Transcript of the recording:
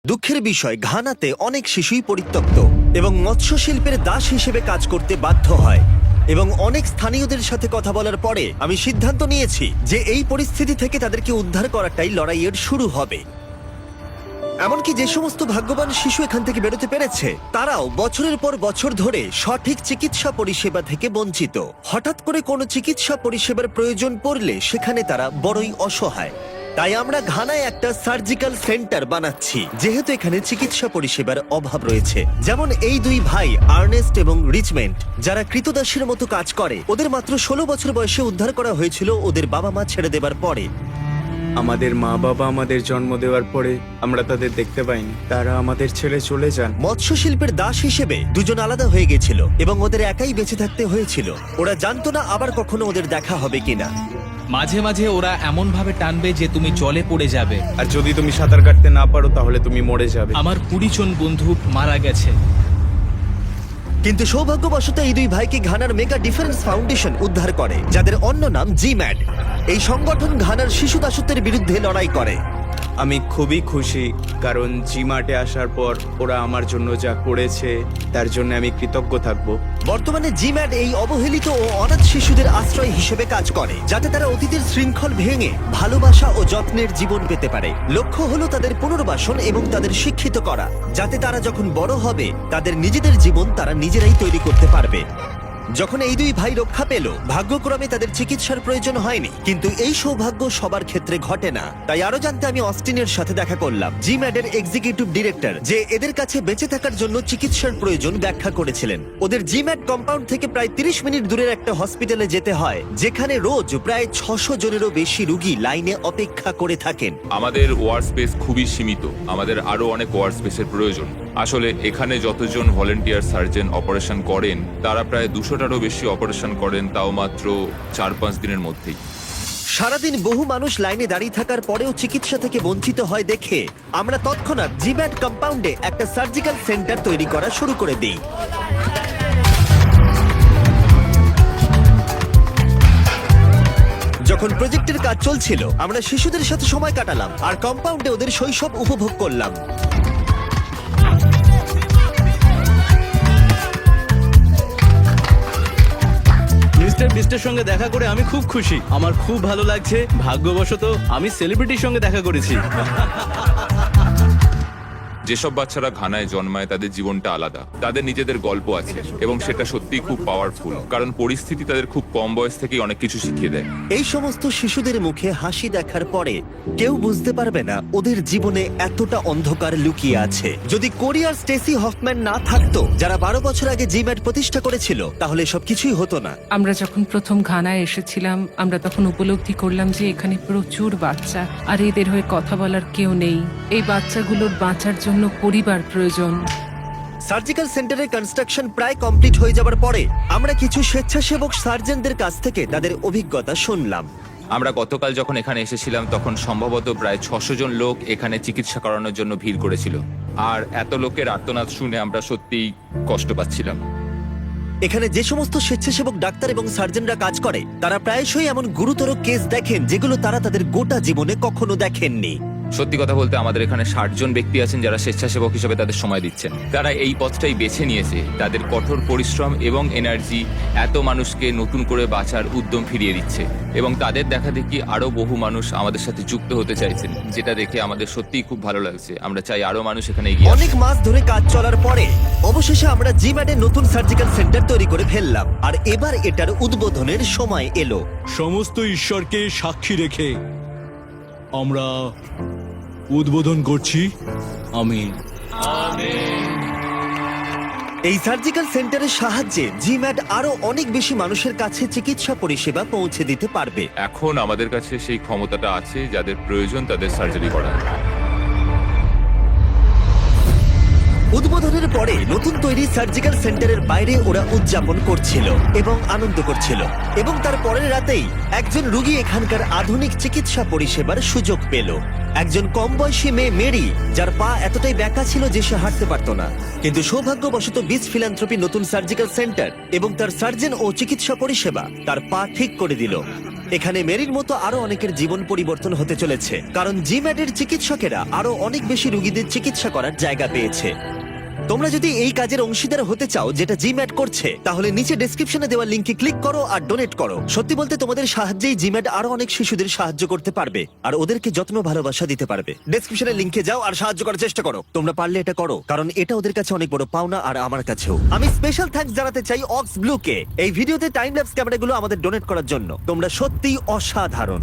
দুঃখের বিষয়, ঘানাতে অনেক শিশুই পরিত্যক্ত এবং মৎস্য শিল্পের দাস হিসেবে কাজ করতে বাধ্য হয়। এবং অনেক স্থানীয়দের সাথে কথা বলার পরে আমি সিদ্ধান্ত নিয়েছি যে এই পরিস্থিতি থেকে তাদেরকে উদ্ধার করাটাই লড়াইয়ের শুরু হবে। এমনকি যে সমস্ত ভাগ্যবান শিশু এখান থেকে বেরোতে পেরেছে, তারাও বছরের পর বছর ধরে সঠিক চিকিৎসা পরিষেবা থেকে বঞ্চিত। হঠাৎ করে কোনো চিকিৎসা পরিষেবার প্রয়োজন পড়লে সেখানে তারা বড়ই অসহায়। তাই আমরা ঘানায় একটা সার্জিক্যাল সেন্টার বানাচ্ছি, যেহেতু এখানে চিকিৎসা পরিষেবার অভাব রয়েছে। যেমন এই দুই ভাই আর্নেস্ট এবং রিচমেন্ট, যারা কৃতদাসের মতো কাজ করে, ওদের মাত্র 16 বছর বয়সে উদ্ধার করা হয়েছিল ওদের বাবা মা ছেড়ে দেবার পরে। আমাদের মা বাবা আমাদের জন্ম দেওয়ার পরে আমরা তাদের দেখতে পাইনি, তারা আমাদের ছেড়ে চলে যান। মৎস্য শিল্পের দাস হিসেবে দুজন আলাদা হয়ে গেছিল এবং ওদের একাই বেঁচে থাকতে হয়েছিল। ওরা জানতো না আবার কখনো ওদের দেখা হবে কিনা। মাঝে মাঝে ওরা এমন ভাবে টানবে যে তুমি জলে পড়ে যাবে। আর যদি তুমি সাঁতার কাটতে না পারো তাহলে তুমি মরে যাবে। আমার 20 জন বন্ধু মারা গেছে। কিন্তু সৌভাগ্যবশত এই দুই ভাইকে ঘানার মেগা ডিফেন্স ফাউন্ডেশন উদ্ধার করে, যাদের অন্য নাম জিম্যাড। এই সংগঠন ঘানার শিশু দাসত্বের বিরুদ্ধে লড়াই করে। আমি খুবই খুশি, কারণ জিমার্টে আসার পর ওরা আমার জন্য যা করেছে তার জন্য আমি কৃতজ্ঞ থাকব। বর্তমানে জিম্যাড এই অবহেলিত ও অনাথ শিশুদের আশ্রয় হিসেবে কাজ করে, যাতে তারা অতীতের শৃঙ্খল ভেঙে ভালোবাসা ও যত্নের জীবন পেতে পারে। লক্ষ্য হলো তাদের পুনর্বাসন এবং তাদের শিক্ষিত করা, যাতে তারা যখন বড় হবে তাদের নিজেদের জীবন তারা নিজেরাই তৈরি করতে পারবে। যখন এই দুই ভাই রক্ষা পেল, ভাগ্যক্রমে তাদের চিকিৎসার প্রয়োজন হয়নি। কিন্তু এই সৌভাগ্য সবার ক্ষেত্রে ঘটে না। তাই আরো জানতে আমি অস্টিনের সাথে দেখা করলাম, জিম্যাডের এক্সিকিউটিভ ডিরেক্টর, যে এদের কাছে বেঁচে থাকার জন্য চিকিৎসার প্রয়োজন ব্যাখ্যা করেছিলেন। ওদের জিম্যাড কম্পাউন্ড থেকে প্রায় 30 মিনিট দূরের একটা হসপিটালে যেতে হয়, যেখানে রোজ প্রায় 600 জনেরও বেশি রোগী লাইনে অপেক্ষা করে থাকেন। আমাদের ওয়ার্ড স্পেস খুবই সীমিত, আমাদের আরো অনেক ওয়ার্ড স্পেসের প্রয়োজন। আসলে এখানে যতজন ভলেন্টিয়ার সার্জন অপারেশন করেন, তারা প্রায় 200টারও বেশি অপারেশন করেন, তাও মাত্র 4-5 দিনের মধ্যেই। সারাদিন বহু মানুষ লাইনে দাঁড়িয়ে থাকার পরেও চিকিৎসা থেকে বঞ্চিত হয় দেখে আমরা তৎক্ষণাৎ জিম্যাড কম্পাউন্ডে একটা সার্জিক্যাল সেন্টার তৈরি করা শুরু করে দিই। যখন প্রজেক্টের কাজ চলছিল, আমরা শিশুদের সাথে সময় কাটালাম আর কম্পাউন্ডে ওদের শৈশব উপভোগ করলাম। মিস্টার বিস্টের সঙ্গে দেখা করে আমি খুব খুশি। আমার খুব ভালো লাগছে। ভাগ্যবশত আমি সেলিব্রিটির সঙ্গে দেখা করেছি। যেসব বাচ্চারা ঘানায় জন্মায় তাদের জীবনটা আলাদা, তাদের নিজেদের গল্প আছে এবং সেটা সত্যিই খুব পাওয়ারফুল, কারণ পরিস্থিতি তাদের খুব কম বয়স থেকেই অনেক কিছু শিখিয়ে দেয়। এই সমস্ত শিশুদের মুখে হাসি দেখার পরে কেউ বুঝতে পারবে না ওদের জীবনে এতটা অন্ধকার লুকিয়ে আছে। যদি কোরি আর স্টেসি হফম্যান না থাকতো, যারা 12 বছর আগে জিম্যাড প্রতিষ্ঠা করেছিল, তাহলে সবকিছুই হতো না। আমরা যখন প্রথম ঘানায় এসেছিলাম, আমরা তখন উপলব্ধি করলাম যে এখানে প্রচুর বাচ্চা, আর এদের হয়ে কথা বলার কেউ নেই। এই বাচ্চাগুলোর বাঁচার জন্য পরিবার প্রয়োজন। সার্জিক্যাল সেন্টারের কনস্ট্রাকশন প্রায় কমপ্লিট হয়ে যাবার পরে আমরা কিছু স্বেচ্ছাসেবক সার্জনদের কাছ থেকে তাদের অভিজ্ঞতা শুনলাম। আমরা গতকাল যখন এখানে এসেছিলাম, তখন সম্ভবত প্রায় 600 জন লোক এখানে চিকিৎসা করানোর জন্য ভিড় করেছিল। আর এত লোকের আর্তনাদ শুনে আমরা সত্যিই কষ্ট পাচ্ছিলাম। এখানে যে সমস্ত স্বেচ্ছাসেবক ডাক্তার এবং সার্জনরা কাজ করে, তারা প্রায়শই এমন গুরুতর কেস দেখেন যেগুলো তারা তাদের গোটা জীবনে কখনো দেখেননি। সত্যি কথা বলতে, আমাদের এখানে 60 জন ব্যক্তি আছেন যারা স্বেচ্ছাসেবক হিসেবে তাদের সময় দিচ্ছেন। তারা এই পথটাই বেছে নিয়েছে। তাদের কঠোর পরিশ্রম এবং এনার্জি এত মানুষকে নতুন করে বাঁচার উদ্যম ফিরিয়ে দিচ্ছে, এবং তাদের দেখা দেখি আরো বহু মানুষ আমাদের সাথে যুক্ত হতে চাইছেন, যেটা দেখে আমাদের সত্যিই খুব ভালো লাগছে। আমরা চাই আরো মানুষ এখানে এগিয়ে আসুক। অনেক মাস ধরে কাজ চলার পরে অবশেষে আমরা জিম্যাডে নতুন সার্জিক্যাল সেন্টার তৈরি করে ফেললাম, আর এবার এটার উদ্বোধনের সময় এলো। সমস্ত ঈশ্বরকে সাক্ষী রেখে আমরা উদ্বোধন করছি। আমিন। এই সার্জিক্যাল সেন্টারের সাহায্যে জিম্যাড আরো অনেক বেশি মানুষের কাছে চিকিৎসা পরিষেবা পৌঁছে দিতে পারবে। এখন আমাদের কাছে সেই ক্ষমতাটা আছে, যাদের প্রয়োজন তাদের সার্জারি করা। উদ্বোধনের পরে নতুন তৈরি সার্জিক্যাল সেন্টারের বাইরে ওরা উদযাপন করছিল এবং আনন্দ করছিল, এবং তার পরের রাতেই একজন রোগী এখানকার আধুনিক চিকিৎসা পরিষেবার সুযোগ পেল। একজন কম বয়সী মেয়ে মেরি, যার পা এতটাই ব্যাকা ছিল যে সে হাঁটতে পারত না, কিন্তু সৌভাগ্যবশত বিচ ফিলান্থ্রপি নতুন সার্জিক্যাল সেন্টার এবং তার সার্জন ও চিকিৎসা পরিষেবা তার পা ঠিক করে দিল। এখানে মেরির মতো আরো অনেকের জীবন পরিবর্তন হতে চলেছে, কারণ জিম্যাটের চিকিৎসকেরা আরো অনেক বেশি রোগীদের চিকিৎসা করার জায়গা পেয়েছে। তোমরা যদি এই কাজের অংশীদার হতে চাও যেটা জিম্যাট করছে, তাহলে নিচে ডেসক্রিপশনে দেওয়া লিংকে ক্লিক করো আর ডোনেট করো। সত্যি বলতে তোমাদের সাহায্যেই জিম্যাট আরো অনেক শিশুদের সাহায্য করতে পারবে আর ওদেরকে যত্ন ভালোবাসা দিতে পারবে। ডেসক্রিপশনের লিংকে যাও আর সাহায্য করার চেষ্টা করো। তোমরা পারলে এটা করো, কারণ এটা ওদের কাছে অনেক বড় পাওনা আর আমার কাছেও। আমি স্পেশাল থ্যাঙ্কস জানাতে চাই অক্স ব্লুকে এই ভিডিওতে টাইম ল্যাপস ক্যামেরাগুলো আমাদের ডোনেট করার জন্য। তোমরা সত্যিই অসাধারণ।